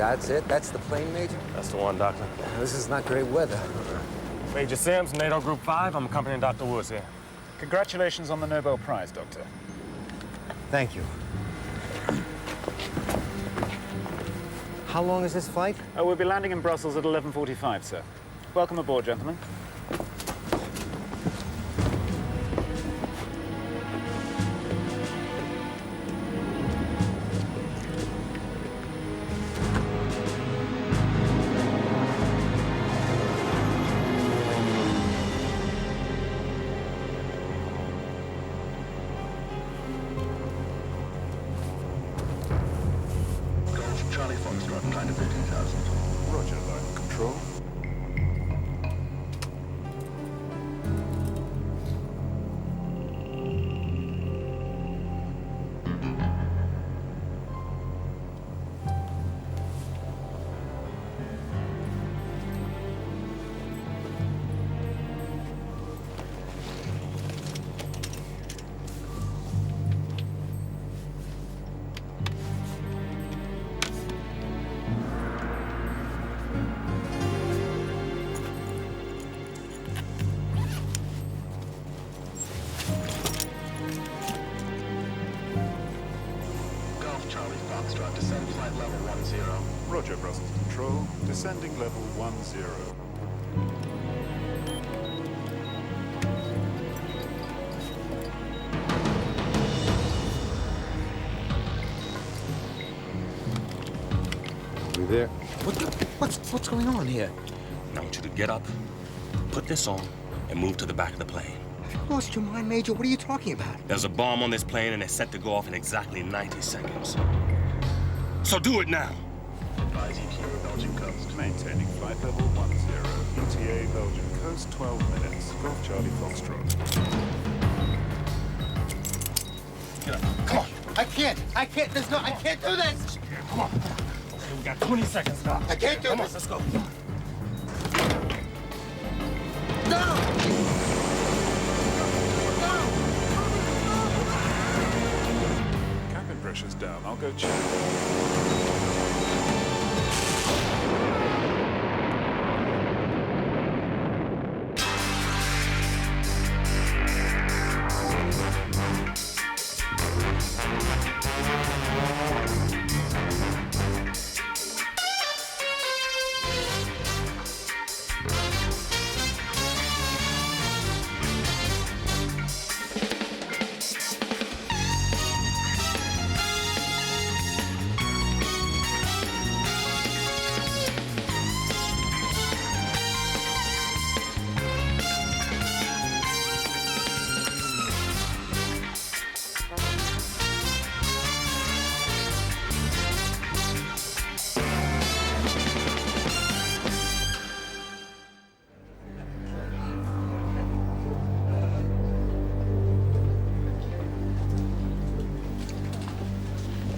That's it? That's the plane, Major? That's the one, Doctor. This is not great weather. Major Sims, NATO Group 5. I'm accompanying Dr. Woods here. Congratulations on the Nobel Prize, Doctor. Thank you. How long is this flight? We'll be landing in Brussels at 11:45, sir. Welcome aboard, gentlemen. Charlie Foxtrot, kind of 15,000. Roger, line control. Descend flight level 10. Roger, Brussels control. Descending level 10. We there? What's going on here? I want you to get up, put this on, and move to the back of the plane. Lost your mind, Major? What are you talking about? There's a bomb on this plane, and it's set to go off in exactly 90 seconds. So do it now. Advise ETA Belgian coast. Maintaining flight level 10. ETA Belgian coast, 12 minutes. Golf Charlie Foxtrot. Get up. Come on. I can't. I can't do this. Come on. Okay, we got 20 seconds now. I can't do Come this. on, let's go. Cabin pressure's down. I'll go check.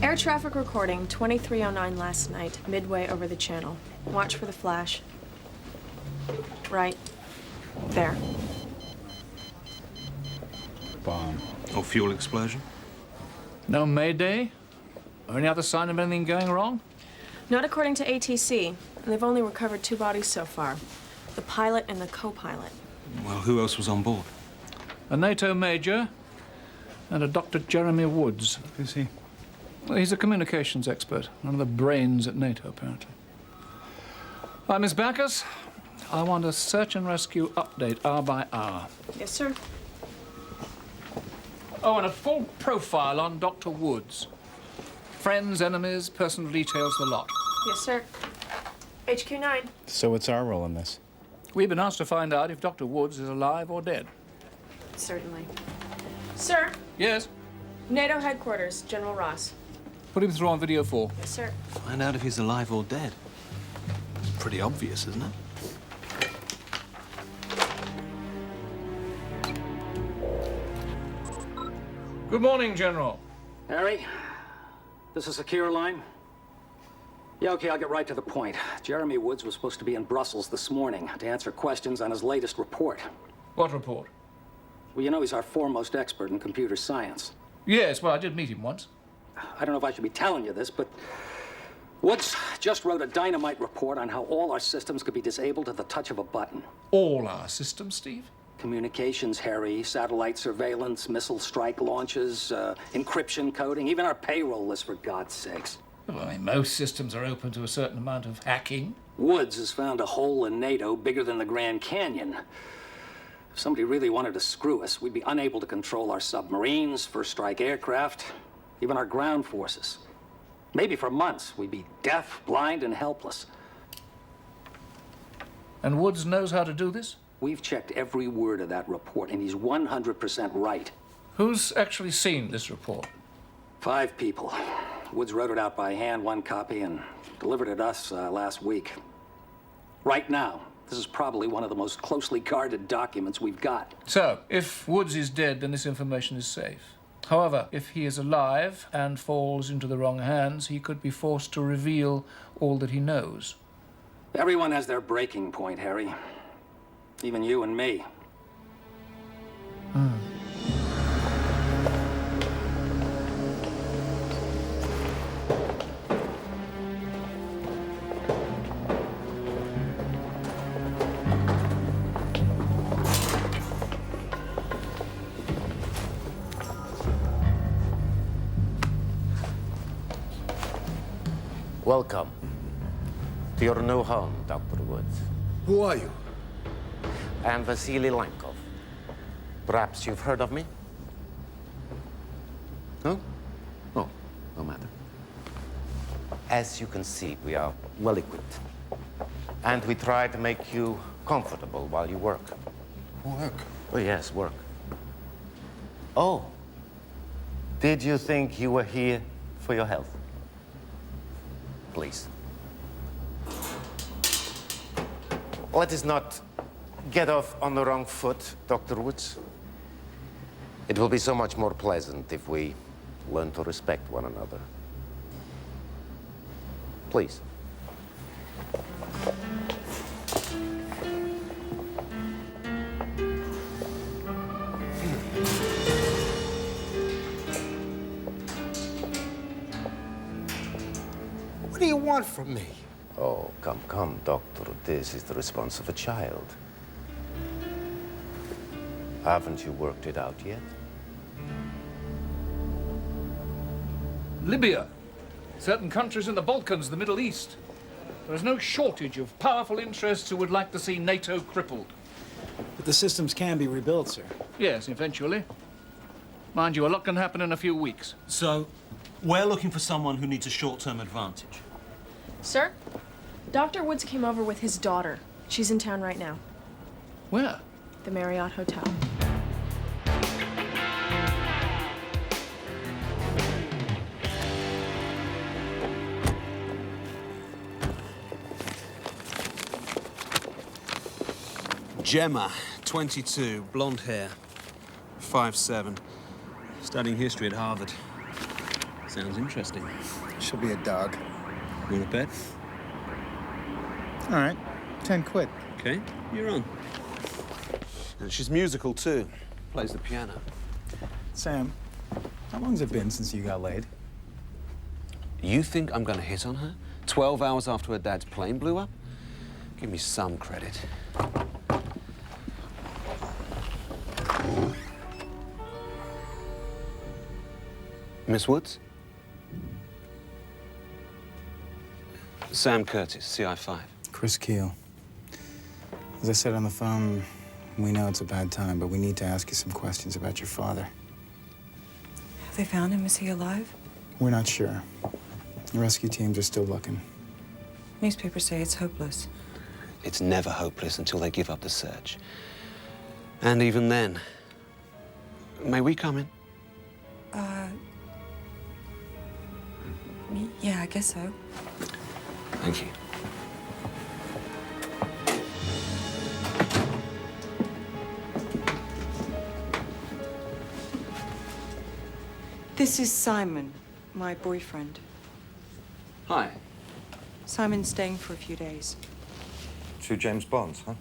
Air traffic recording, 2309 last night, midway over the channel. Watch for the flash. Right there. Bomb. No fuel explosion? No mayday? Or any other sign of anything going wrong? Not according to ATC. And they've only recovered 2 bodies so far. The pilot and the co-pilot. Well, who else was on board? A NATO major and a Dr. Jeremy Woods. Who's he? Well, he's a communications expert, one of the brains at NATO, apparently. Miss Backus, I want a search and rescue update, hour by hour. Yes, sir. Oh, and a full profile on Dr. Woods. Friends, enemies, personal details, the lot. Yes, sir. HQ9. So what's our role in this? We've been asked to find out if Dr. Woods is alive or dead. Certainly. Sir, Yes? NATO headquarters, General Ross. Put him through on video 4. Yes, sir. Find out if he's alive or dead. It's pretty obvious, isn't it? Good morning, General. Harry, this is secure line. Yeah, okay, I'll get right to the point. Jeremy Woods was supposed to be in Brussels this morning to answer questions on his latest report. What report? Well, you know he's our foremost expert in computer science. Yes, well, I did meet him once. I don't know if I should be telling you this, but Woods just wrote a dynamite report on how all our systems could be disabled at the touch of a button. All our systems, Steve? Communications, Harry, satellite surveillance, missile strike launches, encryption coding, even our payroll list, for God's sakes. Well, I mean, most systems are open to a certain amount of hacking. Woods has found a hole in NATO bigger than the Grand Canyon. If somebody really wanted to screw us, we'd be unable to control our submarines, first strike aircraft, even our ground forces. Maybe for months, we'd be deaf, blind, and helpless. And Woods knows how to do this? We've checked every word of that report, and he's 100% right. Who's actually seen this report? 5 people. Woods wrote it out by hand, 1 copy, and delivered it to us last week. Right now, this is probably one of the most closely guarded documents we've got. So, if Woods is dead, then this information is safe. However, if he is alive and falls into the wrong hands, he could be forced to reveal all that he knows. Everyone has their breaking point, Harry. Even you and me. Welcome to your new home, Dr. Woods. Who are you? I am Vasily Lankov. Perhaps you've heard of me? No? Oh, no matter. As you can see, we are well equipped. And we try to make you comfortable while you work. Work? Oh, yes, work. Oh, did you think you were here for your health? Please. Let us not get off on the wrong foot, Dr. Woods. It will be so much more pleasant if we learn to respect one another. Please. What do you want from me? Oh, come, Doctor. This is the response of a child. Haven't you worked it out yet? Libya, certain countries in the Balkans, the Middle East. There is no shortage of powerful interests who would like to see NATO crippled. But the systems can be rebuilt, sir. Yes, eventually. Mind you, a lot can happen in a few weeks. So, we're looking for someone who needs a short-term advantage. Sir, Dr. Woods came over with his daughter. She's in town right now. Where? The Marriott Hotel. Gemma, 22, blonde hair, 5'7", studying history at Harvard. Sounds interesting. She'll be a dog. Want to bet? All right, 10 quid. Okay, you're on. And she's musical, too. Plays the piano. Sam, how long's it been since you got laid? You think I'm gonna hit on her? 12 hours after her dad's plane blew up? Give me some credit. Miss Woods? Sam Curtis, Sci-Fi. Chris Keel. As I said on the phone, we know it's a bad time, but we need to ask you some questions about your father. Have they found him? Is he alive? We're not sure. The rescue teams are still looking. Newspapers say it's hopeless. It's never hopeless until they give up the search. And even then, may we come in? Yeah, I guess so. Thank you. This is Simon, my boyfriend. Hi. Simon's staying for a few days. 2 James Bonds, huh?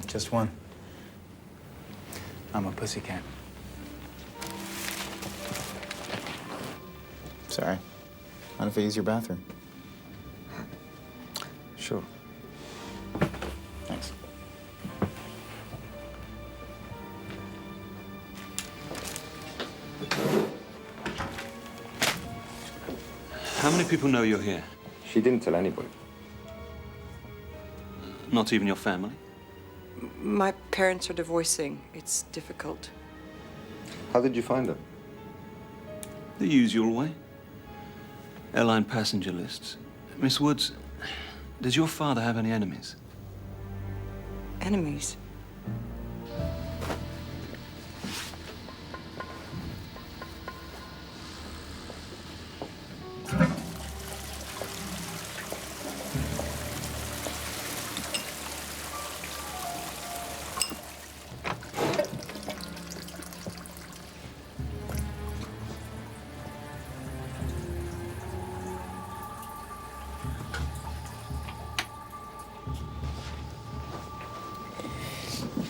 Just one. I'm a pussycat. Sorry. Mind if I use your bathroom? Sure. Thanks. How many people know you're here? She didn't tell anybody. Not even your family? My parents are divorcing. It's difficult. How did you find her? The usual way. Airline passenger lists. Miss Woods, does your father have any enemies? Enemies?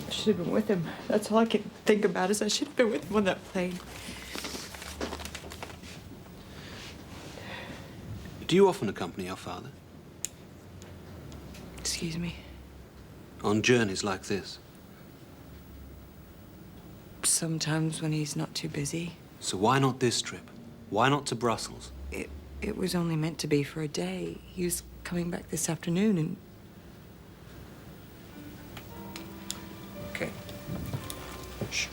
I should have been with him. That's all I can think about is I should have been with him on that plane. Do you often accompany your father? Excuse me? On journeys like this? Sometimes when he's not too busy. So why not this trip? Why not to Brussels? It was only meant to be for a day. He was coming back this afternoon and... Okay. Shh.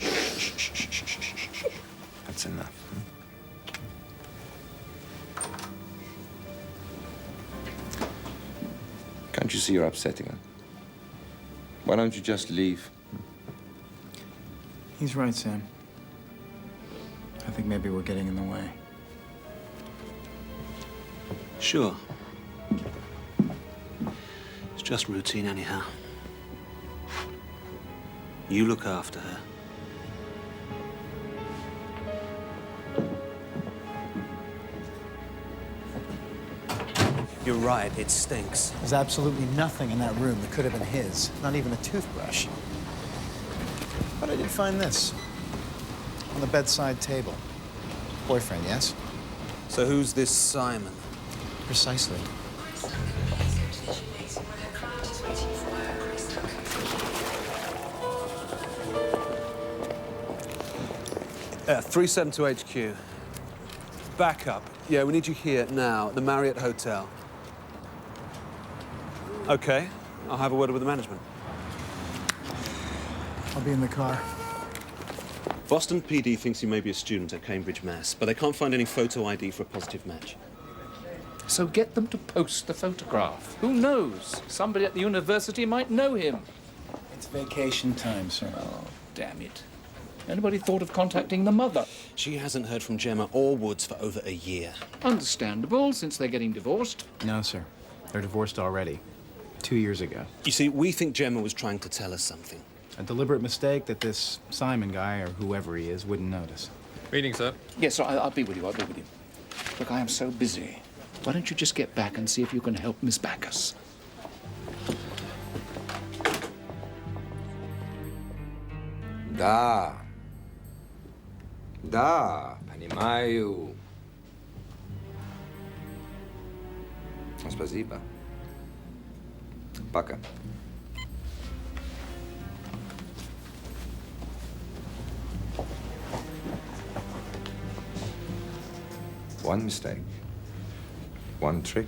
That's enough. Can't you see you're upsetting her? Why don't you just leave? He's right, Sam. I think maybe we're getting in the way. Sure. It's just routine anyhow. You look after her. You're right, it stinks. There's absolutely nothing in that room that could have been his. Not even a toothbrush. But I did find this. On the bedside table. Boyfriend, yes? So who's this Simon? Precisely. 372 HQ. Back up. Yeah, we need you here now at the Marriott Hotel. Okay, I'll have a word with the management. I'll be in the car. Boston PD thinks you may be a student at Cambridge, Mass, but they can't find any photo ID for a positive match. So get them to post the photograph. Who knows? Somebody at the university might know him. It's vacation time, sir. Oh, damn it. Anybody thought of contacting the mother? She hasn't heard from Gemma or Woods for over a year. Understandable, since they're getting divorced. No, sir. They're divorced already. 2 years ago. You see, we think Gemma was trying to tell us something. A deliberate mistake that this Simon guy, or whoever he is, wouldn't notice. Meeting, sir. Yes, I'll be with you. I'll be with you. Look, I am so busy. Why don't you just get back and see if you can help Miss Backus? Да. Да, понимаю. Спасибо. Пока. One mistake, one trick,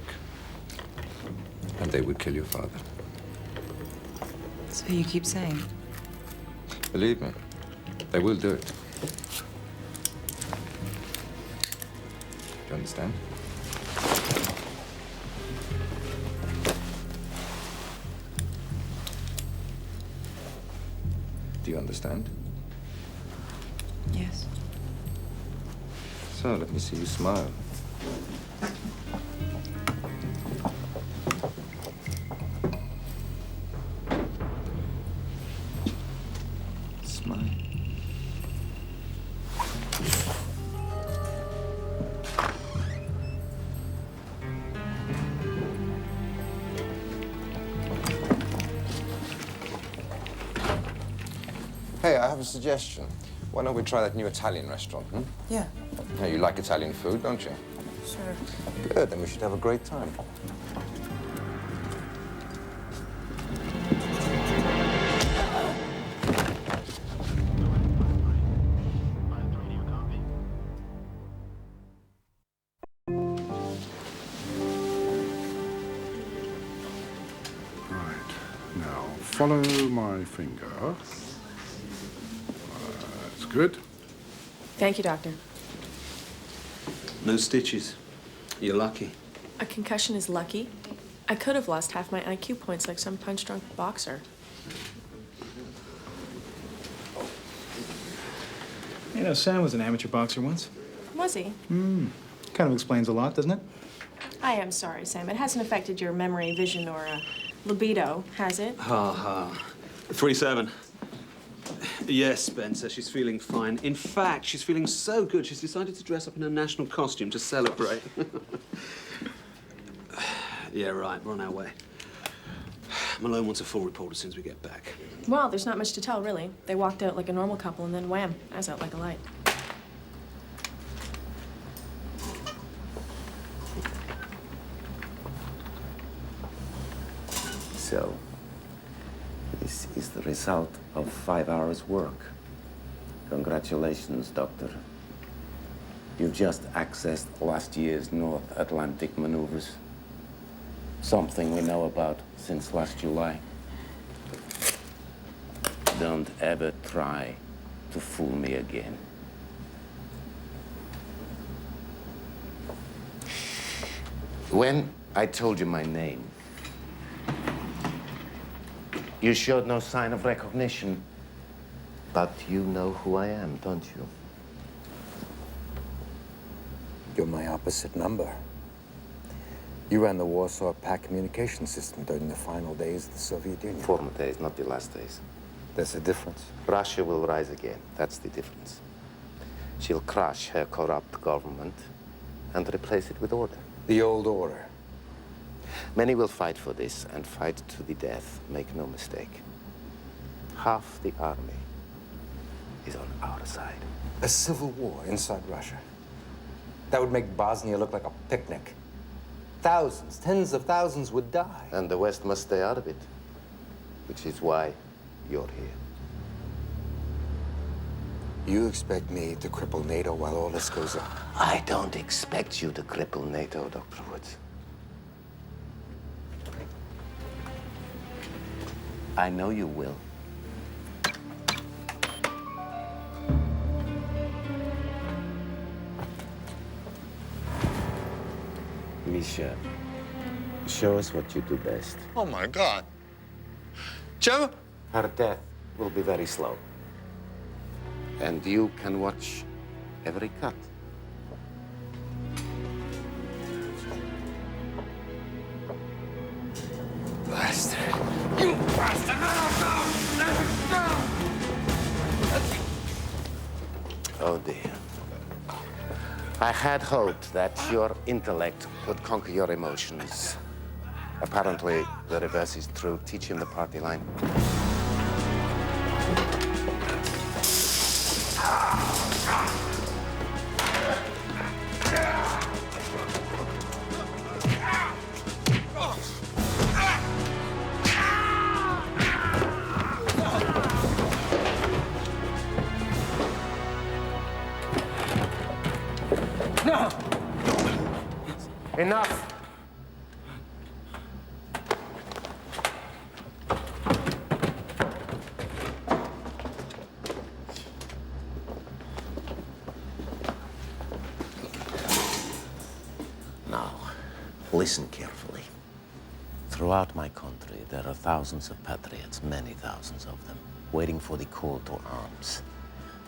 and they would kill your father. So you keep saying? Believe me, they will do it. Do you understand? Do you understand? Yes. So, let me see you smile. Smile. Hey, I have a suggestion. Why don't we try that new Italian restaurant, hmm? Yeah. Now, you like Italian food, don't you? Sure. Good, then we should have a great time. follow my finger. That's good. Thank you, Doctor. No stitches. You're lucky. A concussion is lucky. I could have lost half my IQ points like some punch-drunk boxer. You know, Sam was an amateur boxer once. Was he? Kind of explains a lot, doesn't it? I am sorry, Sam. It hasn't affected your memory, vision, or libido, has it? Ha ha. 3-7. Yes, Spencer, she's feeling fine. In fact, she's feeling so good, she's decided to dress up in her national costume to celebrate. Yeah, right, we're on our way. Malone wants a full report as soon as we get back. Well, there's not much to tell, really. They walked out like a normal couple, and then wham, I was out like a light. So, this is the result of 5 hours' work. Congratulations, Doctor. You've just accessed last year's North Atlantic maneuvers. Something we know about since last July. Don't ever try to fool me again. When I told you my name, you showed no sign of recognition, but you know who I am, don't you? You're my opposite number. You ran the Warsaw Pact communication system during the final days of the Soviet Union. Former days, not the last days. There's a difference. Russia will rise again. That's the difference. She'll crush her corrupt government and replace it with order. The old order. Many will fight for this and fight to the death. Make no mistake. Half the army is on our side. A civil war inside Russia. That would make Bosnia look like a picnic. Thousands, tens of thousands would die. And the West must stay out of it, which is why you're here. You expect me to cripple NATO while all this goes on? I don't expect you to cripple NATO, Dr. Woods. I know you will. Misha, show us what you do best. Oh, my God. Gemma? Her death will be very slow. And you can watch every cut. Bastard. You bastard! No! Oh, dear. I had hoped that your intellect would conquer your emotions. Apparently, the reverse is true. Teach him the party line. No! Enough! Now, listen carefully. Throughout my country, there are thousands of patriots, many thousands of them, waiting for the call to arms.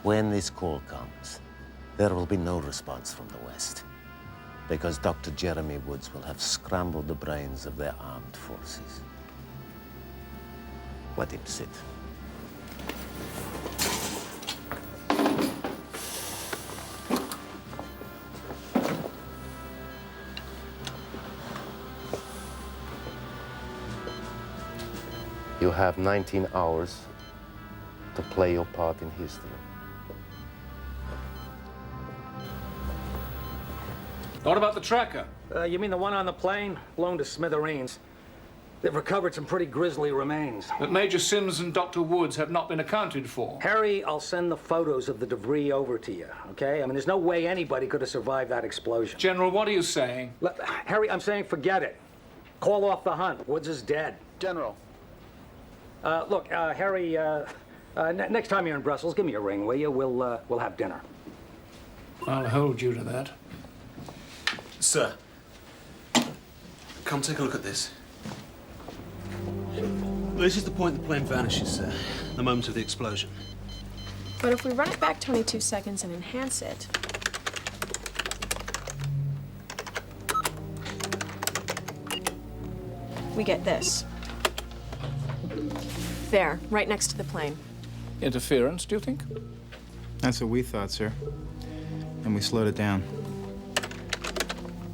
When this call comes, there will be no response from the West, because Dr. Jeremy Woods will have scrambled the brains of their armed forces. Let him sit. You have 19 hours to play your part in history. What about the tracker? You mean the one on the plane? Blown to smithereens. They've recovered some pretty grisly remains. But Major Sims and Dr. Woods have not been accounted for. Harry, I'll send the photos of the debris over to you, okay? I mean, there's no way anybody could have survived that explosion. General, what are you saying? Harry, I'm saying forget it. Call off the hunt. Woods is dead. General, Look, Harry, next time you're in Brussels, give me a ring, will you? We'll have dinner. I'll hold you to that. Sir, come take a look at this. This is the point the plane vanishes, sir. The moment of the explosion. But if we run it back 22 seconds and enhance it... we get this. There, right next to the plane. Interference, do you think? That's what we thought, sir. And we slowed it down.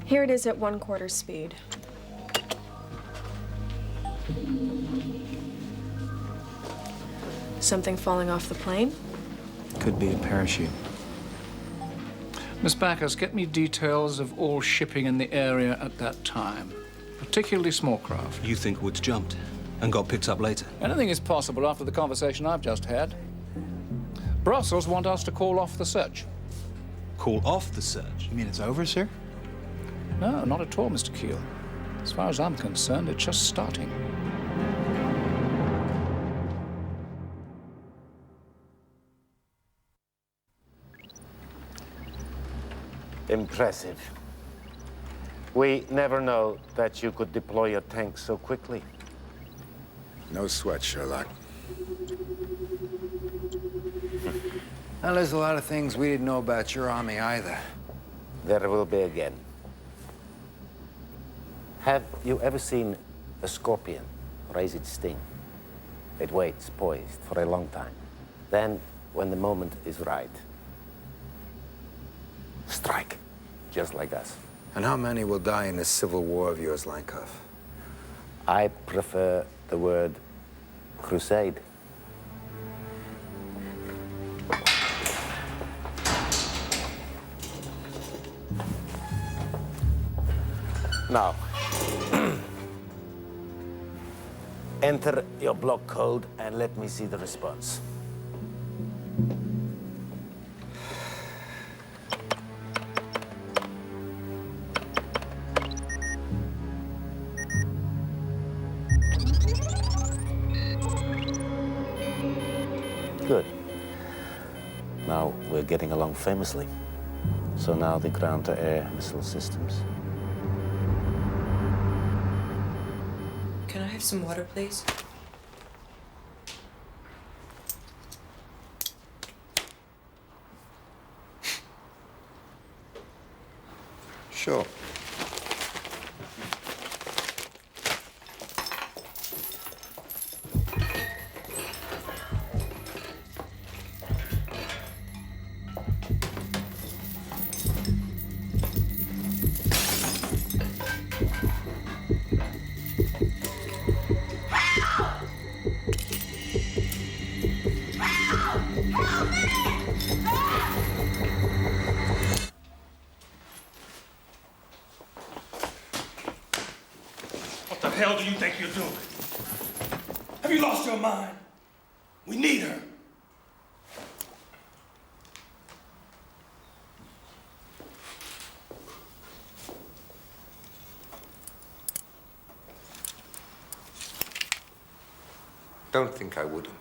Here it is at 1/4 speed. Something falling off the plane? Could be a parachute. Miss Backus, get me details of all shipping in the area at that time, particularly small craft. You think Woods jumped and got picked up later? Anything is possible after the conversation I've just had. Brussels want us to call off the search. Call off the search? You mean it's over, sir? No, not at all, Mr. Keel. As far as I'm concerned, it's just starting. Impressive. We never know that you could deploy your tanks so quickly. No sweat, Sherlock. Well, there's a lot of things we didn't know about your army either. There will be again. Have you ever seen a scorpion raise its sting? It waits poised for a long time. Then, when the moment is right, strike, just like us. And how many will die in this civil war of yours, Langkoff? I prefer the word crusade. Now, enter your block code and let me see the response. Good. Now we're getting along famously. So now the ground-to-air missile systems. Can I have some water, please? Sure. What the hell do you think you're doing? Have you lost your mind? We need her. Don't think I wouldn't.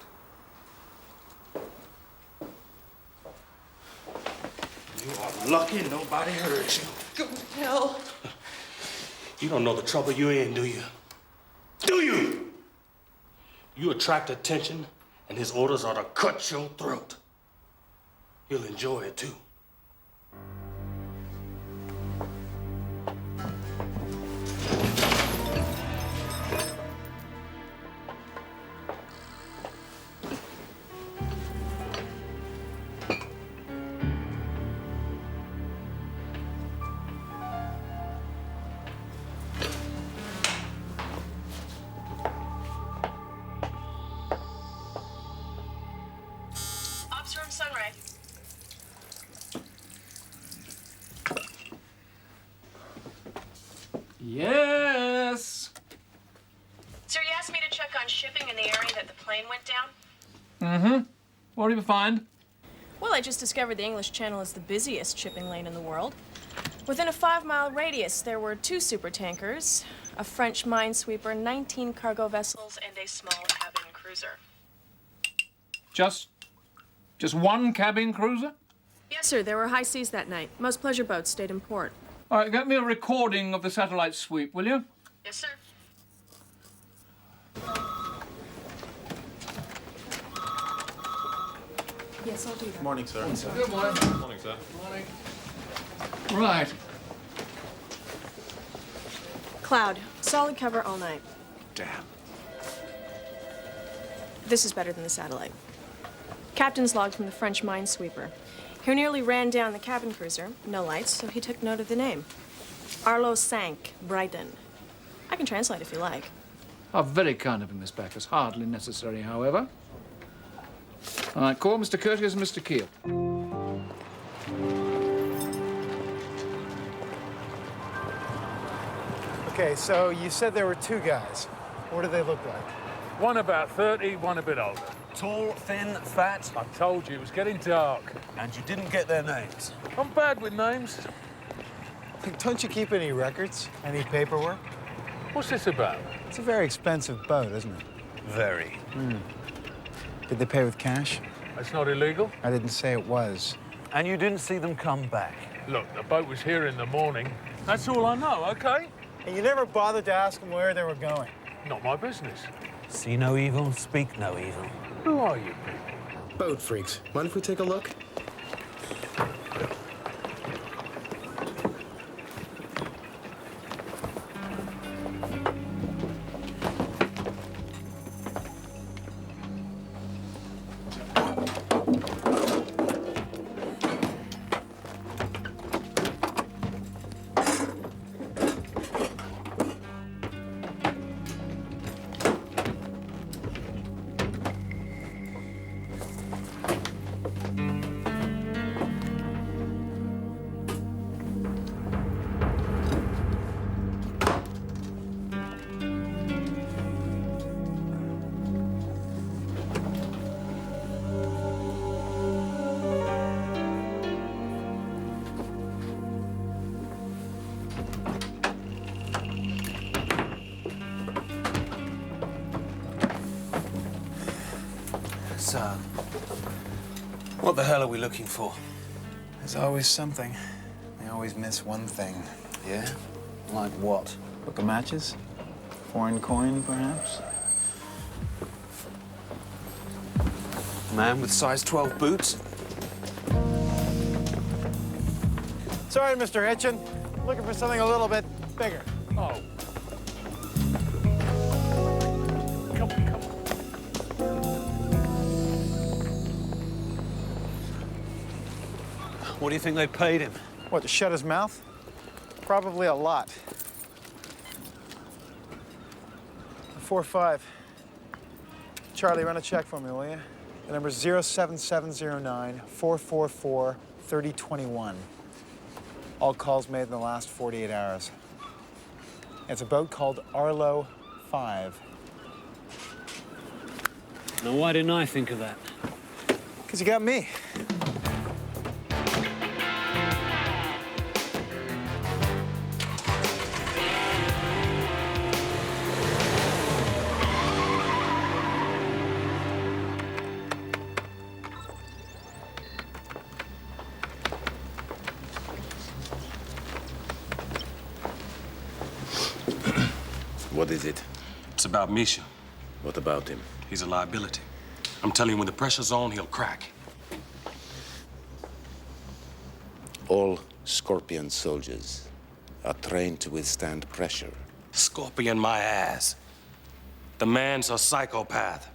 You are lucky nobody hurt you. Go to hell. You don't know the trouble you're in, do you? Do you? You attract attention, and his orders are to cut your throat. You'll enjoy it, too. Sunray. Yes. Sir, you asked me to check on shipping in the area that the plane went down? Mm-hmm. What do you find? Well, I just discovered the English Channel is the busiest shipping lane in the world. Within a 5-mile radius, there were 2 supertankers, a French minesweeper, 19 cargo vessels, and a small cabin cruiser. cruiser. Just one cabin cruiser? Yes, sir. There were high seas that night. Most pleasure boats stayed in port. All right, get me a recording of the satellite sweep, will you? Yes, sir. Yes, I'll do that. Morning, sir. Good morning. Morning, sir. Morning. Right. Cloud. Solid cover all night. Damn. This is better than the satellite. Captain's log from the French minesweeper. He nearly ran down the cabin cruiser. No lights, so he took note of the name. Arlo sank, Brighton. I can translate if you like. Oh, very kind of you, Miss Backus. Hardly necessary, however. All right, call Mr. Curtis and Mr. Keel. Okay, so you said there were two guys. What do they look like? One about 30, one a bit older. Tall, thin, fat. I told you, it was getting dark. And you didn't get their names. I'm bad with names. Don't you keep any records? Any paperwork? What's this about? It's a very expensive boat, isn't it? Very. Did they pay with cash? That's not illegal. I didn't say it was. And you didn't see them come back. Look, the boat was here in the morning. That's all I know, okay? And you never bothered to ask them where they were going? Not my business. See no evil, speak no evil. Who are you people? Boat freaks. Mind if we take a look? So, what the hell are we looking for? There's always something. They always miss one thing. Yeah? Like what? Book of matches? Foreign coin, perhaps? Man with size 12 boots? Sorry, Mr. Hitchin. Looking for something a little bit bigger. Oh. Come on. What do you think they paid him? What, to shut his mouth? Probably a lot. 4-5. Charlie, run a check for me, will you? The number's 07709-444-3021. All calls made in the last 48 hours. It's a boat called Arlo 5. Now, why didn't I think of that? Because you got me. What is it? It's about Misha. What about him? He's a liability. I'm telling you, when the pressure's on, he'll crack. All Skorpion soldiers are trained to withstand pressure. Skorpion my ass. The man's a psychopath.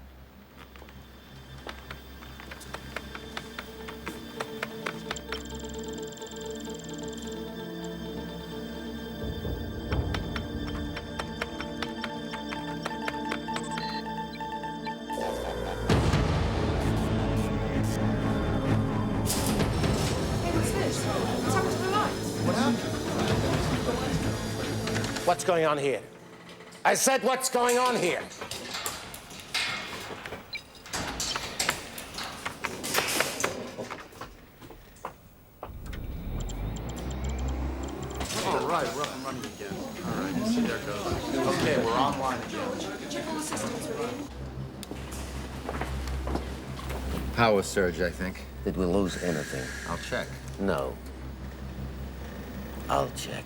What's going on here? I said, what's going on here? All right, we're up and running again. All right, see, there goes. Okay, we're online again. Power surge, I think. Did we lose anything? I'll check. No. I'll check.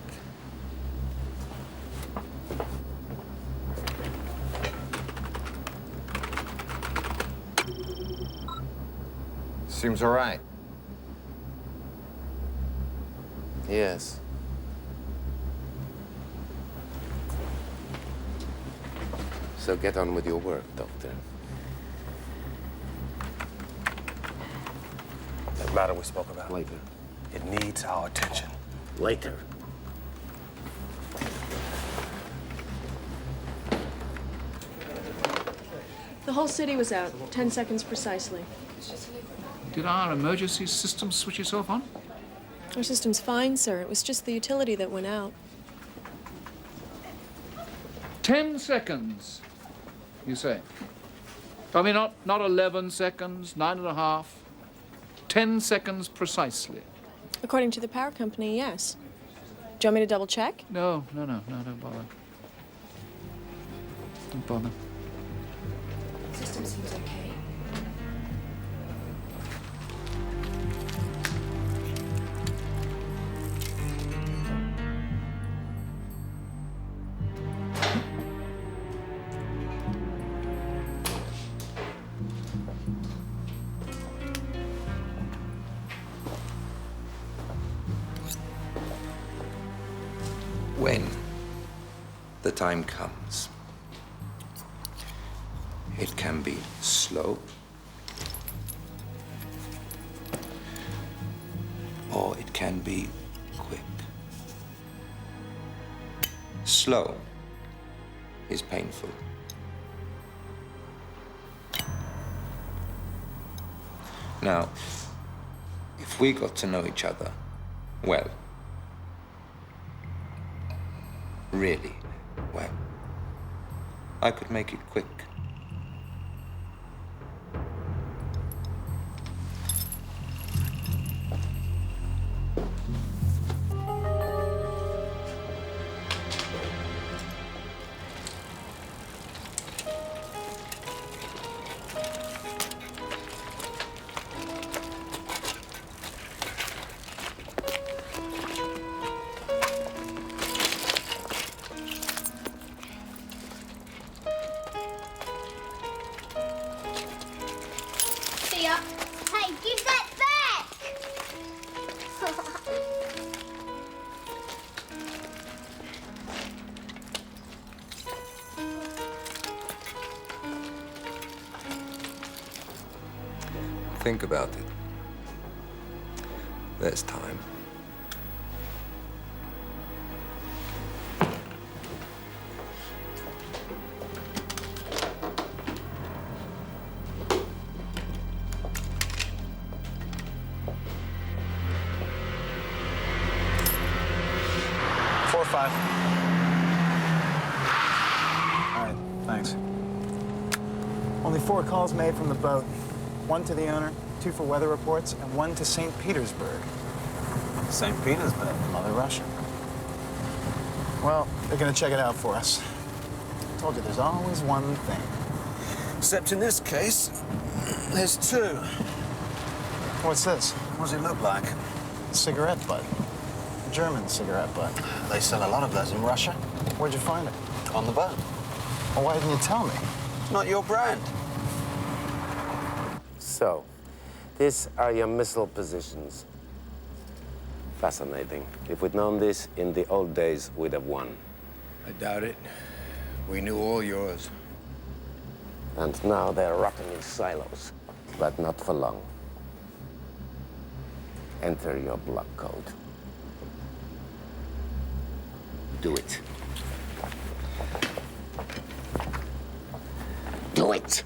Seems all right. Yes. So get on with your work, Doctor. That matter we spoke about. Later. It needs our attention. Later. The whole city was out, 10 seconds precisely. Did our emergency system switch itself on? Our system's fine, sir. It was just the utility that went out. 10 seconds, you say? I mean, not 11 seconds, 9.5. 10 seconds precisely. According to the power company, yes. Do you want me to double check? No, don't bother. Don't bother. System seems okay. When the time comes, it can be slow or it can be quick. Slow is painful. Now, if we got to know each other well, really well, I could make it quick. Hey, give that back! Think about it. There's time. All right, thanks. Only 4 calls made from the boat. 1 to the owner, 2 for weather reports, and 1 to St. Petersburg. St. Petersburg? Mother Russia. Well, they're gonna check it out for us. I told you, there's always one thing. Except in this case, there's 2. What's this? What does it look like? Cigarette butt. German cigarette butt. They sell a lot of those in Russia. Where'd you find it? On the boat. Well, why didn't you tell me? It's not your brand. So, these are your missile positions. Fascinating. If we'd known this in the old days, we'd have won. I doubt it. We knew all yours. And now they're rotting in silos, but not for long. Enter your block code. Do it. Do it!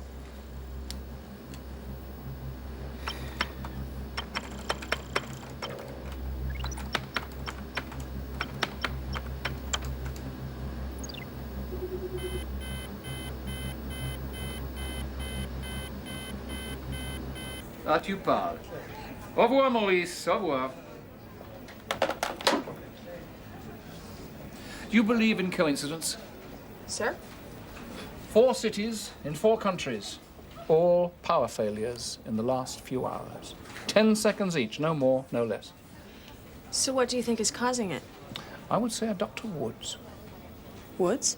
À tu parles. Au revoir, Maurice. Au revoir. Do you believe in coincidence? Sir? 4 cities in 4 countries, all power failures in the last few hours. 10 seconds each, no more, no less. So what do you think is causing it? I would say Dr. Woods. Woods?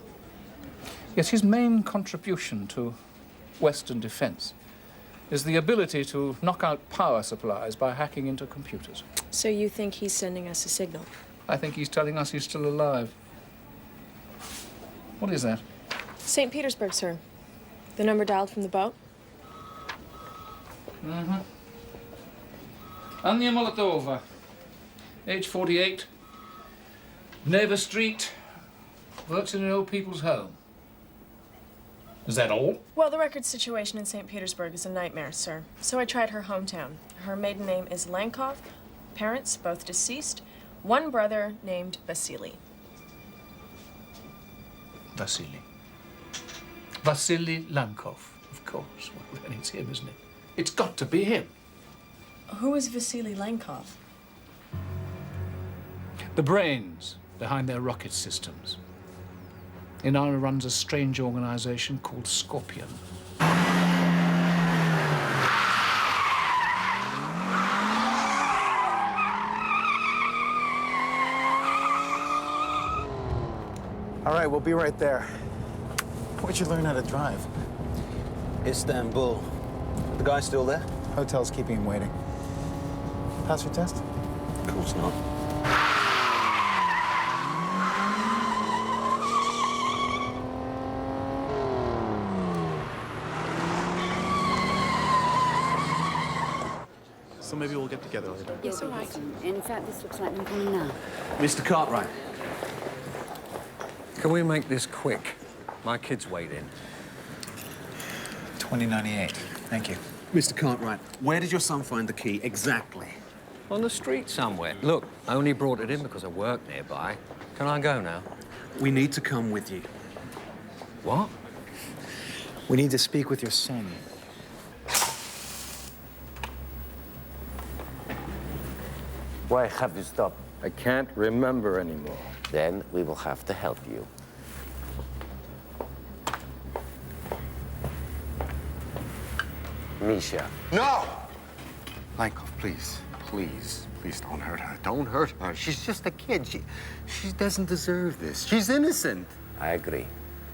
Yes, his main contribution to Western defense is the ability to knock out power supplies by hacking into computers. So you think he's sending us a signal? I think he's telling us he's still alive. What is that? St. Petersburg, sir. The number dialed from the boat? Mm-hmm. Anya Molotova, age 48, Neighbor Street, works in an old people's home. Is that all? Well, the record situation in St. Petersburg is a nightmare, sir. So I tried her hometown. Her maiden name is Lankov, parents both deceased, one brother named Vasily. Vasily. Vasily Lankov, of course. Well, then it's him, isn't it? It's got to be him. Who is Vasily Lankov? The brains behind their rocket systems. Inara runs a strange organization called Skorpion. All right, we'll be right there. Where'd you learn how to drive? Istanbul. The guy still there? Hotel's keeping him waiting. Pass your test? Of course not. So maybe we'll get together later. Yes, all right. In fact, this looks like them coming now. Mr. Cartwright. Can we make this quick? My kid's waiting. 2098. Thank you. Mr. Cartwright, where did your son find the key exactly? On the street somewhere. Look, I only brought it in because I work nearby. Can I go now? We need to come with you. What? We need to speak with your son. Why have you stopped? I can't remember anymore. Then we will have to help you. Misha. No! Lankov, please, please don't hurt her. Don't hurt her. She's just a kid. She doesn't deserve this. She's innocent. I agree.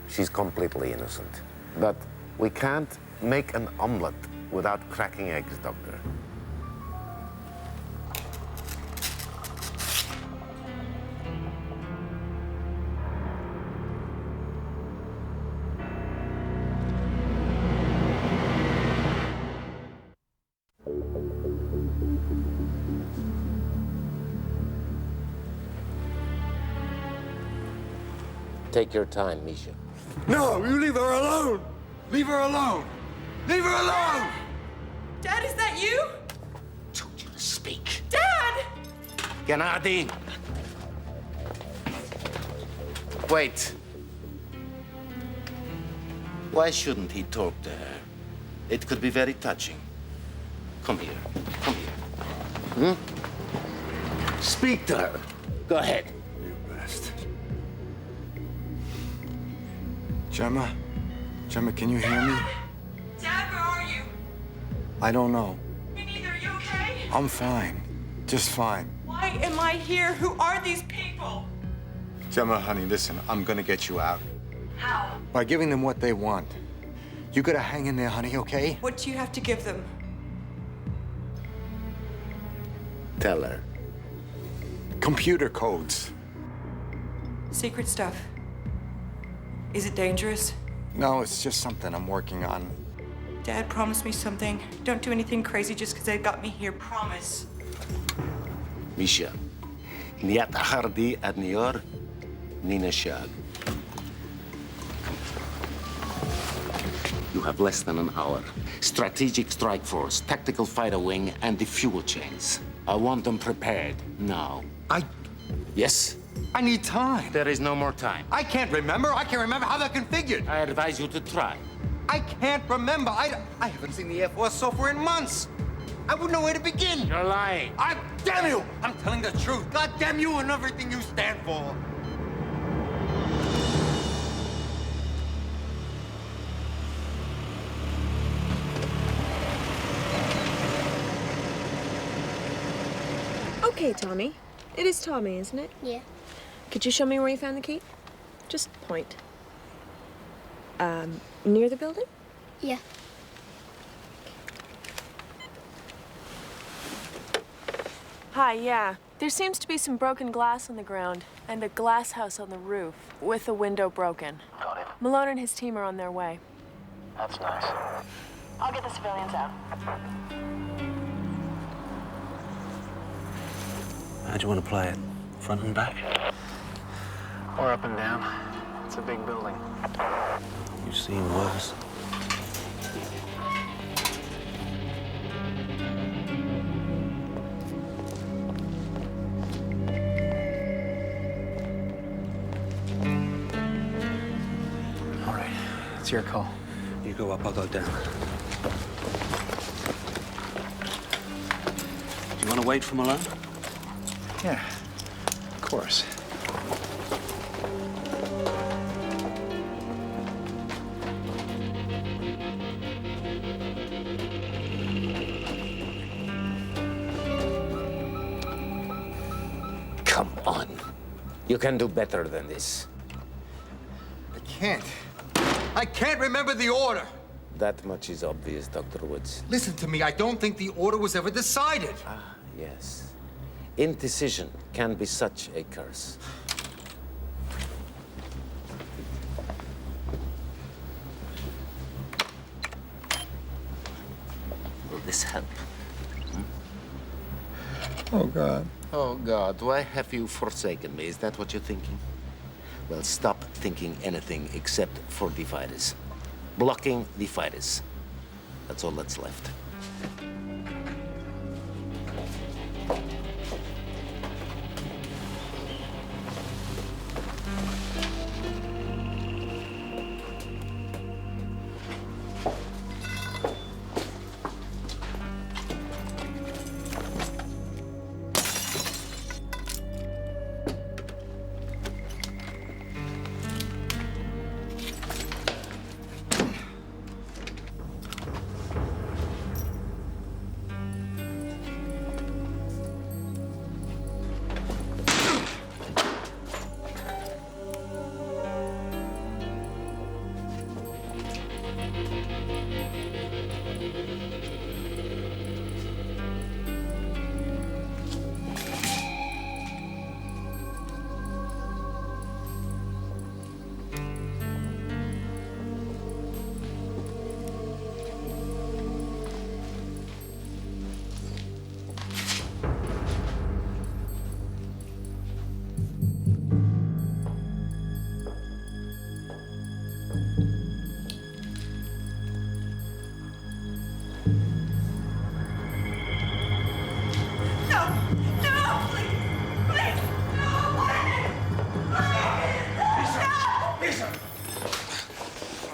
She's completely innocent. But we can't make an omelet without cracking eggs, Doctor. Take your time, Misha. No, you leave her alone! Leave her alone! Leave her alone! Dad, is that you? Told you to speak. Dad! Gennady! Wait. Why shouldn't he talk to her? It could be very touching. Come here. Come here. Speak to her. Go ahead. You best. Gemma? Gemma, can you hear me? Dad, where are you? I don't know. Me neither. Are you okay? I'm fine. Just fine. Why am I here? Who are these people? Gemma, honey, listen, I'm gonna get you out. How? By giving them what they want. You gotta hang in there, honey, okay? What do you have to give them? Tell her. Computer codes. Secret stuff. Is it dangerous? No, it's just something I'm working on. Dad, promise me something. Don't do anything crazy just because they got me here. Promise. Misha. Niat hardi ad nior, nina shag. You have less than an hour. Strategic strike force, tactical fighter wing, and the fuel chains. I want them prepared now. Yes? I need time. There is no more time. I can't remember. I can't remember how they're configured. I advise you to try. I can't remember. I haven't seen the Air Force software in months. I wouldn't know where to begin. You're lying. Damn you! I'm telling the truth. God damn you and everything you stand for. Okay, Tommy. It is Tommy, isn't it? Yeah. Could you show me where you found the key? Just point. Near the building? Yeah. Hi, yeah. There seems to be some broken glass on the ground and a glass house on the roof with a window broken. Got it. Malone and his team are on their way. That's nice. I'll get the civilians out. How do you want to play it? Front and back? Or up and down. It's a big building. You've seen worse. All right, it's your call. You go up, I'll go down. Do you want to wait for Malone? Yeah, of course. Come on. You can do better than this. I can't remember the order. That much is obvious, Dr. Woods. Listen to me, I don't think the order was ever decided. Ah, yes. Indecision can be such a curse. Will this help? Oh, God. Oh, God, why have you forsaken me? Is that what you're thinking? Well, stop thinking anything except for the fighters. Blocking the fighters. That's all that's left.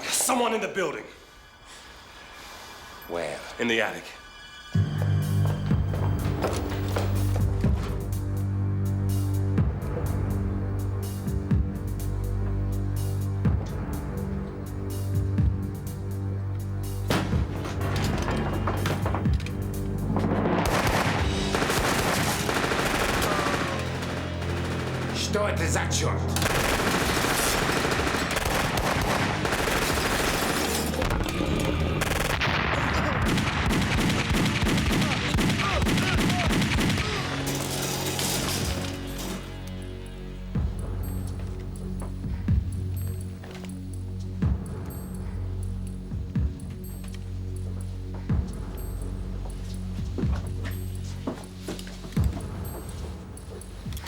Someone in the building. Where? In the attic. Что это за черт?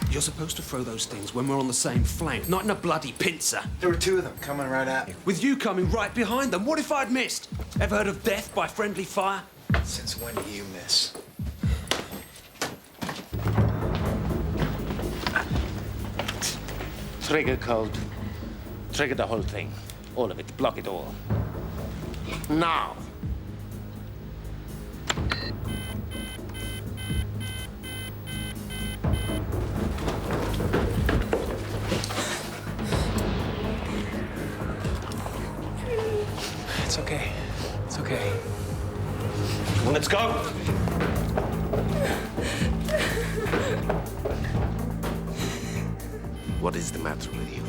You're supposed to throw those things when we're on the same flank, not in a bloody pincer. There were two of them coming right at me. With you coming right behind them, what if I'd missed? Ever heard of death by friendly fire? Since when do you miss? Trigger code. Trigger the whole thing. All of it. Block it all. Now. It's okay. It's okay. Let's go. What is the matter with you?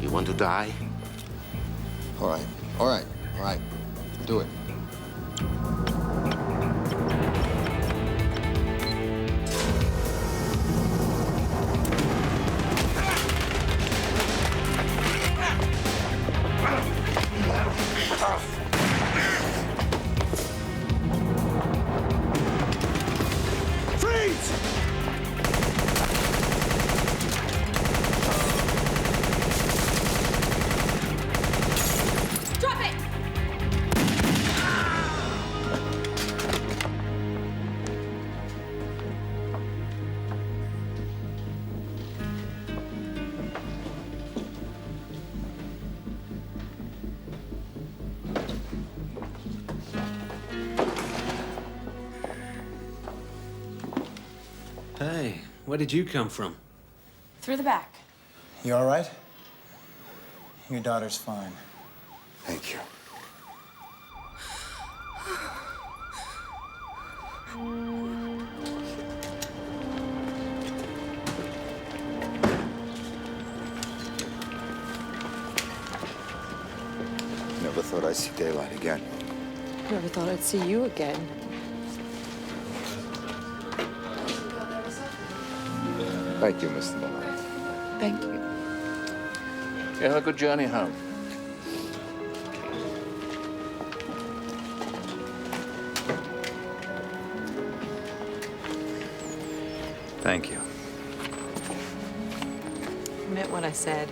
You want to die? All right, all right, all right. Do it. Hey, where did you come from? Through the back. You all right? Your daughter's fine. Thank you. Never thought I'd see daylight again. Never thought I'd see you again. Thank you, Mr. Malone. Thank you. You have a good journey home. Thank you. I meant what I said.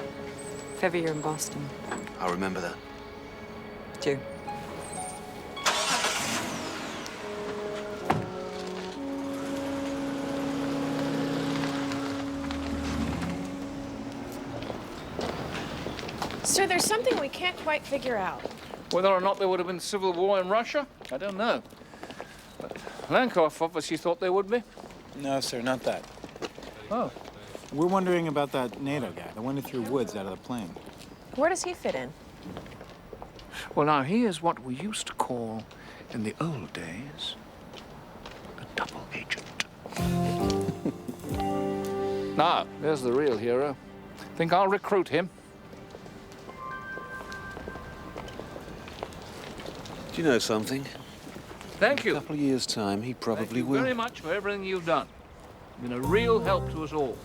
If ever you're in Boston. I'll remember that. Do. Sir, there's something we can't quite figure out. Whether or not there would have been civil war in Russia, I don't know. But Lankov obviously thought there would be. No, sir, not that. Oh. We're wondering about that NATO guy, the one who threw Woods out of the plane. Where does he fit in? Well, now, he is what we used to call, in the old days, a double agent. Now, there's the real hero. Think I'll recruit him? Do you know something? Thank you. In a couple of years' time, he probably Thank you will. very much for everything you've done. You've been a real help to us all.